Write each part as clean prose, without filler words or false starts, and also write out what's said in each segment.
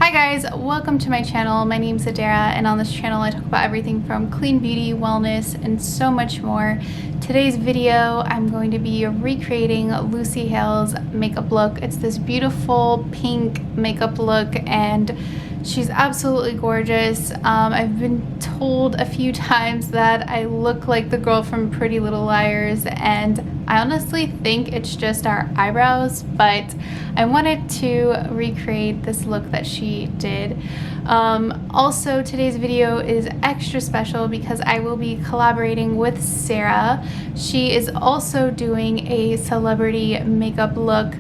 Hi guys, welcome to my channel. My name's Adara, and on this channel I talk about everything from clean beauty, wellness, and so much more. Today's video I'm going to be recreating Lucy Hale's makeup look. It's this beautiful pink makeup look and she's absolutely gorgeous. I've been told a few times that I look like the girl from Pretty Little Liars, and I honestly think it's just our eyebrows, but I wanted to recreate this look that she did. Also, today's video is extra special because I will be collaborating with Sarah. She is also doing a celebrity makeup look,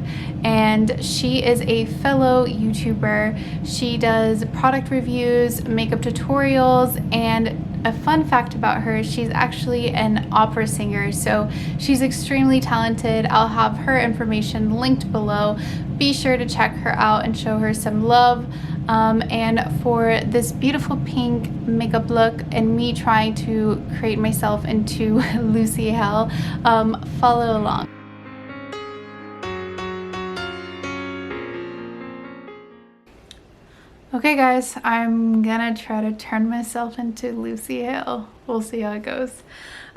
and she is a fellow YouTuber. She does product reviews, makeup tutorials, and a fun fact about her, she's actually an opera singer, so she's extremely talented. I'll have her information linked below. Be sure to check her out and show her some love. And for this beautiful pink makeup look and me trying to create myself into Lucy Hale, follow along. Okay guys, I'm gonna try to turn myself into Lucy Hale. We'll see how it goes.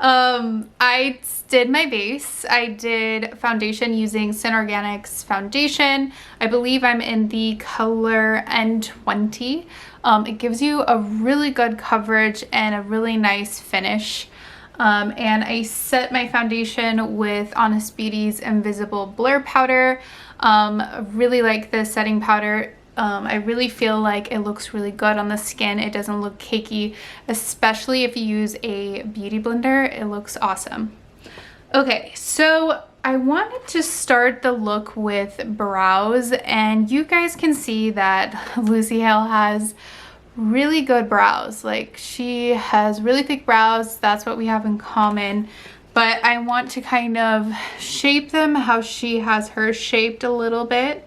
I did my base. I did foundation using Sen Organics foundation. I believe I'm in the color N20. It gives you a really good coverage and a really nice finish. And I set my foundation with Honest Beauty's Invisible Blur Powder. Really like the setting powder. I really feel like it looks really good on the skin. It doesn't look cakey, especially if you use a beauty blender. It looks awesome. Okay, so I wanted to start the look with brows, and you guys can see that Lucy Hale has really good brows. Like, she has really thick brows. That's what we have in common. But I want to kind of shape them how she has hers shaped a little bit,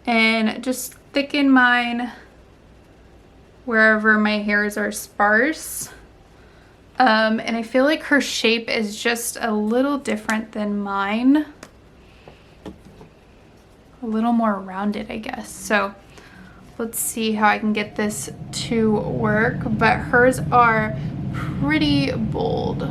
and just thicken mine wherever my hairs are sparse. And I feel like her shape is just a little different than mine. A little more rounded, I guess. So let's see how I can get this to work. But hers are pretty bold.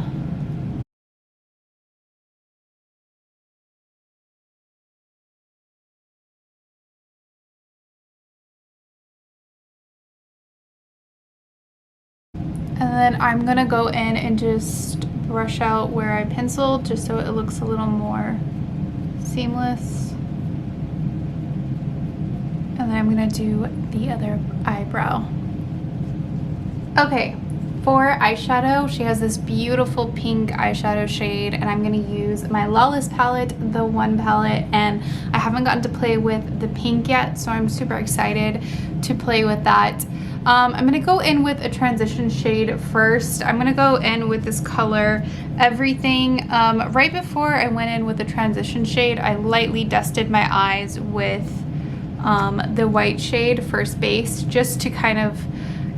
And then I'm gonna go in and just brush out where I penciled, just so it looks a little more seamless. And then I'm gonna do the other eyebrow. Okay, for eyeshadow, she has this beautiful pink eyeshadow shade, and I'm gonna use my Lawless palette, the one palette, and I haven't gotten to play with the pink yet, so I'm super excited to play with that. I'm gonna go in with a transition shade first. I'm gonna go in with this color Everything. Right before I went in with the transition shade, I lightly dusted my eyes with the white shade First Base, just to kind of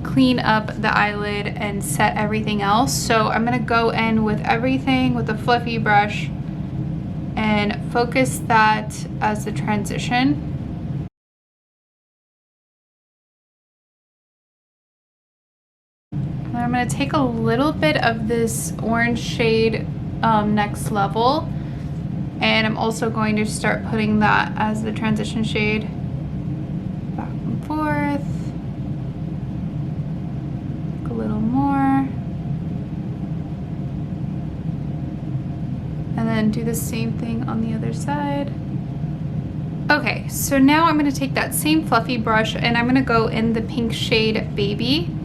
clean up the eyelid and set everything else. So I'm gonna go in with Everything with a fluffy brush and focus that as the transition. I'm going to take a little bit of this orange shade, Next Level, and I'm also going to start putting that as the transition shade, back and forth, a little more, and then do the same thing on the other side. Okay, so now I'm going to take that same fluffy brush and I'm going to go in the pink shade Baby.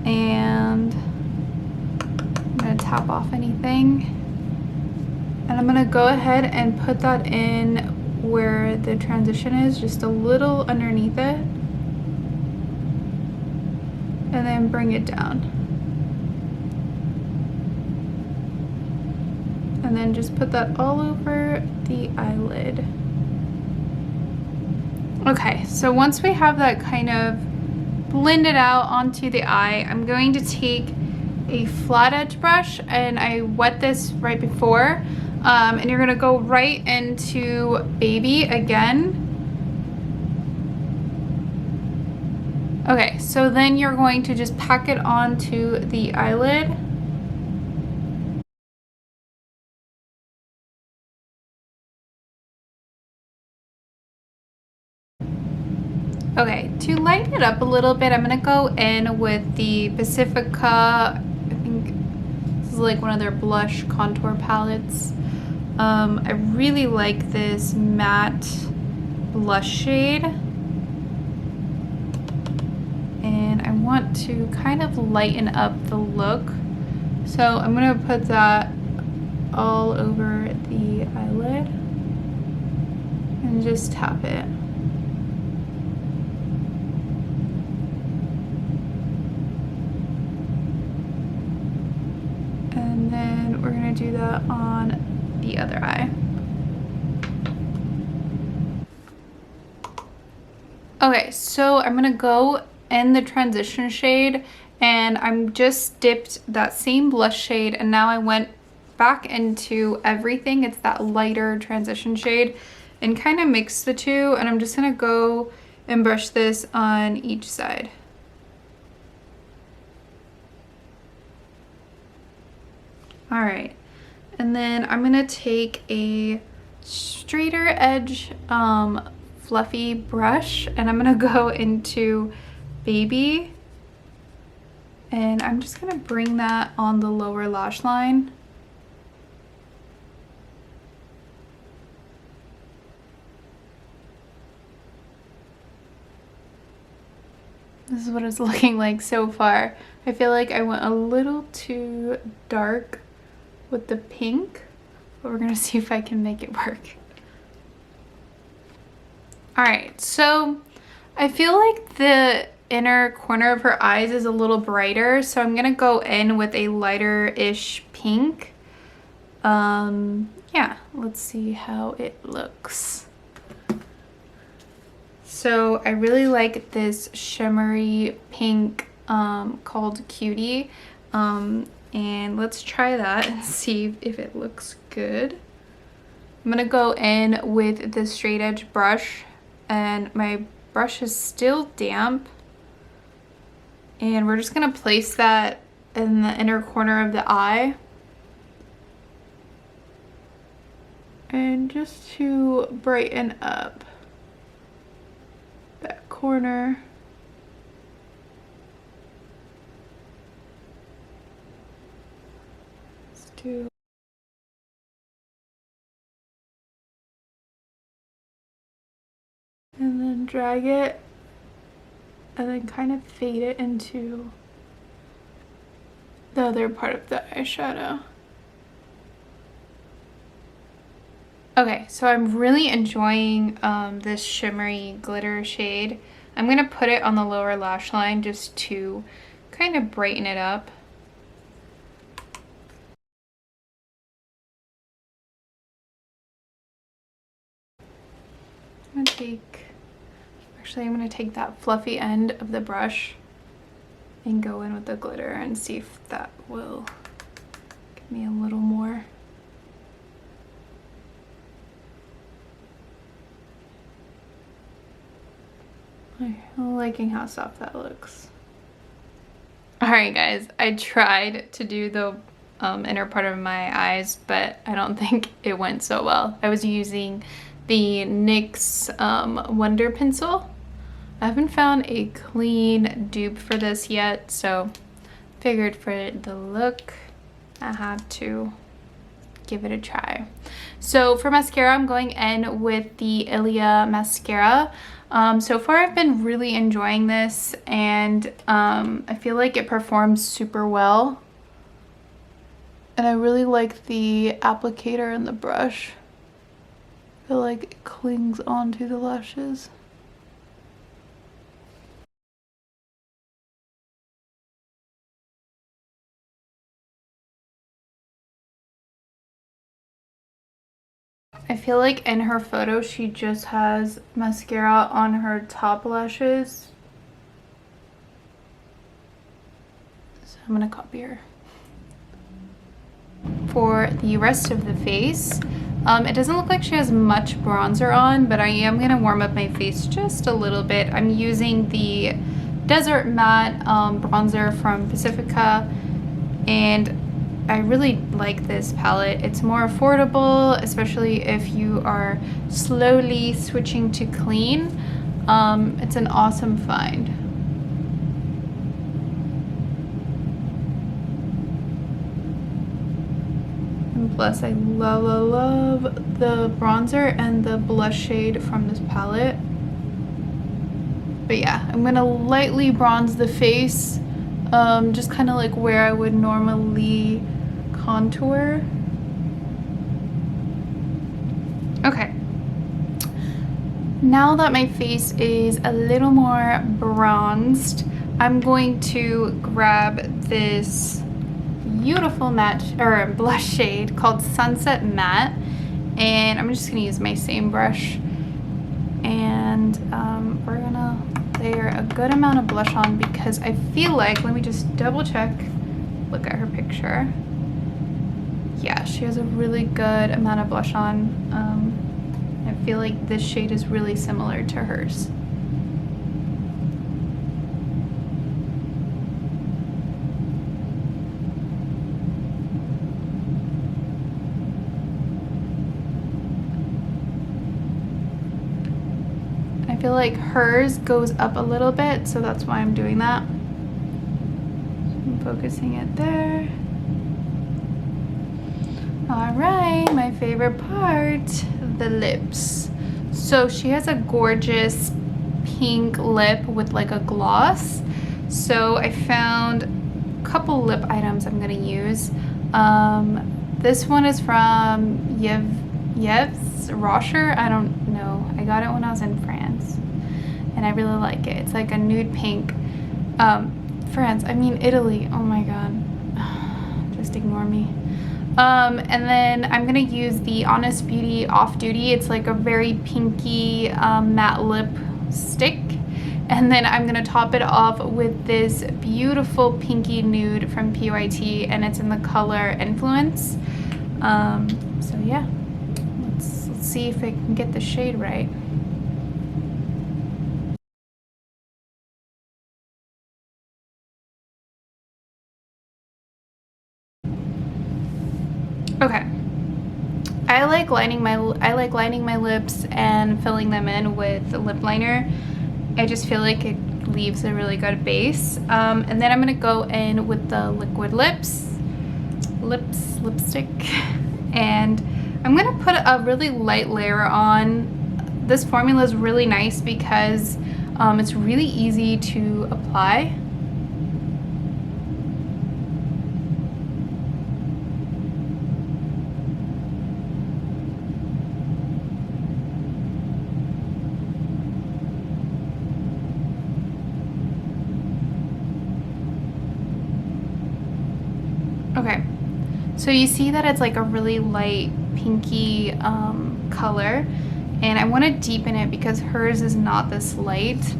And I'm going to tap off anything, and I'm going to go ahead and put that in where the transition is, just a little underneath it, and then bring it down, and then just put that all over the eyelid. Okay, so once we have that kind of blend it out onto the eye, I'm going to take a flat edge brush, and I wet this right before, and you're going to go right into Baby again, Okay, so then you're going to just pack it onto the eyelid. Okay, to lighten it up a little bit, I'm gonna go in with the Pacifica. I think this is like one of their blush contour palettes. I really like this matte blush shade. And I want to kind of lighten up the look. So I'm gonna put that all over the eyelid and just tap it. And then we're gonna do that on the other eye. Okay, so I'm gonna go in the transition shade, and I'm just dipped that same blush shade, and now I went back into everything. It's that lighter transition shade, and kind of mix the two, and I'm just gonna go and brush this on each side. All right, and then I'm gonna take a straighter edge fluffy brush, and I'm gonna go into Baby, and I'm just gonna bring that on the lower lash line. This is what it's looking like so far. I feel like I went a little too dark with the pink, but we're gonna see if I can make it work. All right, so I feel like the inner corner of her eyes is a little brighter, so I'm gonna go in with a lighter-ish pink. Yeah, let's see how it looks. So I really like this shimmery pink called Cutie. And let's try that and see if it looks good. I'm gonna go in with the straight edge brush, and my brush is still damp, and we're just gonna place that in the inner corner of the eye, and just to brighten up that corner. And then drag it, and then kind of fade it into the other part of the eyeshadow. Okay, so I'm really enjoying this shimmery glitter shade. I'm gonna put it on the lower lash line just to kind of brighten it up. I'm gonna take that fluffy end of the brush and go in with the glitter and see if that will give me a little more. I'm liking how soft that looks. All right, guys, I tried to do the inner part of my eyes, but I don't think it went so well. I was using the NYX Wonder Pencil. I haven't found a clean dupe for this yet, so figured for the look, I had to give it a try. So for mascara, I'm going in with the Ilia mascara. So far I've been really enjoying this, and I feel like it performs super well. And I really like the applicator and the brush. I feel like it clings onto the lashes. I feel like in her photo she just has mascara on her top lashes. So I'm gonna copy her. For the rest of the face, it doesn't look like she has much bronzer on, but I am gonna warm up my face just a little bit. I'm using the Desert Matte bronzer from Pacifica, and I really like this palette. It's more affordable, especially if you are slowly switching to clean. It's an awesome find. And plus, I love the bronzer and the blush shade from this palette. But yeah, I'm gonna lightly bronze the face, just kind of like where I would normally contour. Okay. Now that my face is a little more bronzed, I'm going to grab this beautiful matte or blush shade called Sunset Matte, and I'm just gonna use my same brush, and we're gonna layer a good amount of blush on because I feel like, let me just double check, look at her picture. Yeah, she has a really good amount of blush on. I feel like this shade is really similar to hers. I feel like hers goes up a little bit, so that's why I'm doing that. I'm focusing it there. All right, my favorite part, the lips. So she has a gorgeous pink lip with like a gloss. So I found a couple lip items I'm gonna use. This one is from Yves Rocher. I don't know. I got it when I was in France, and I really like it. It's like a nude pink. France, I mean Italy. Oh my god. Just ignore me. And then I'm gonna use the Honest Beauty Off Duty. It's like a very pinky matte lip stick. And then I'm gonna top it off with this beautiful pinky nude from PYT, and it's in the color Influence. So yeah, let's see if I can get the shade right. Okay. I like lining my lips and filling them in with a lip liner. I just feel like it leaves a really good base. And then I'm gonna go in with the liquid lipstick, and I'm gonna put a really light layer on. This formula is really nice because it's really easy to apply. Okay, so you see that it's like a really light pinky color, and I want to deepen it because hers is not this light,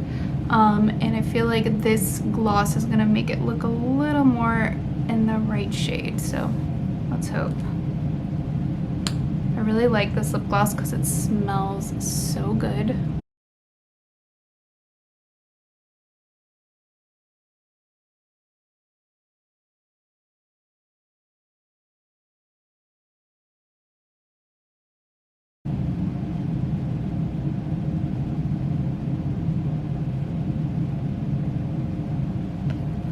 and I feel like this gloss is gonna make it look a little more in the right shade, so let's hope. I really like this lip gloss because it smells so good.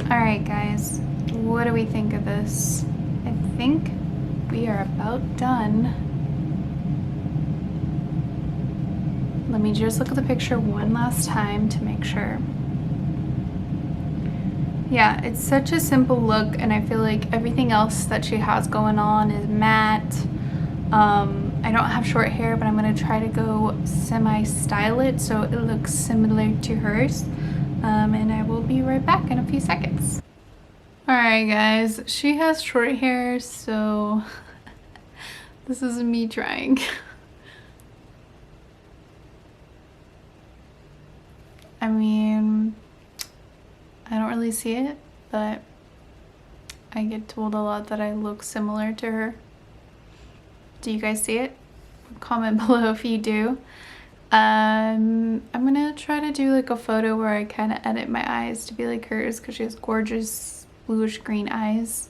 Alright guys, what do we think of this? I think we are about done. Let me just look at the picture one last time to make sure. Yeah, it's such a simple look, and I feel like everything else that she has going on is matte. I don't have short hair, but I'm gonna try to go semi-style it so it looks similar to hers. And I will be right back in a few seconds. Alright guys, she has short hair, so this is me trying. I mean, I don't really see it, but I get told a lot that I look similar to her. Do you guys see it? Comment below if you do. I'm gonna try to do like a photo where I kind of edit my eyes to be like hers because she has gorgeous bluish green eyes.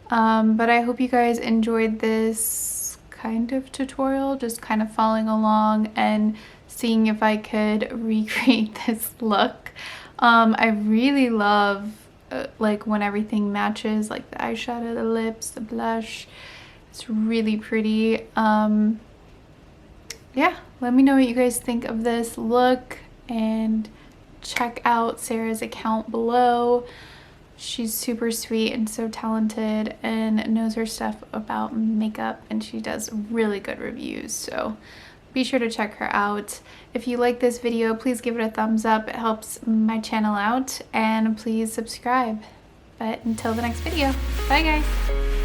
But I hope you guys enjoyed this kind of tutorial, just kind of following along and seeing if I could recreate this look. I really love like when everything matches, like the eyeshadow, the lips, the blush. It's really pretty. Yeah, let me know what you guys think of this look, and check out Sarah's account below. She's super sweet and so talented and knows her stuff about makeup, and she does really good reviews, so be sure to check her out. If you like this video, please give it a thumbs up. It helps my channel out, and please subscribe. But until the next video, bye guys!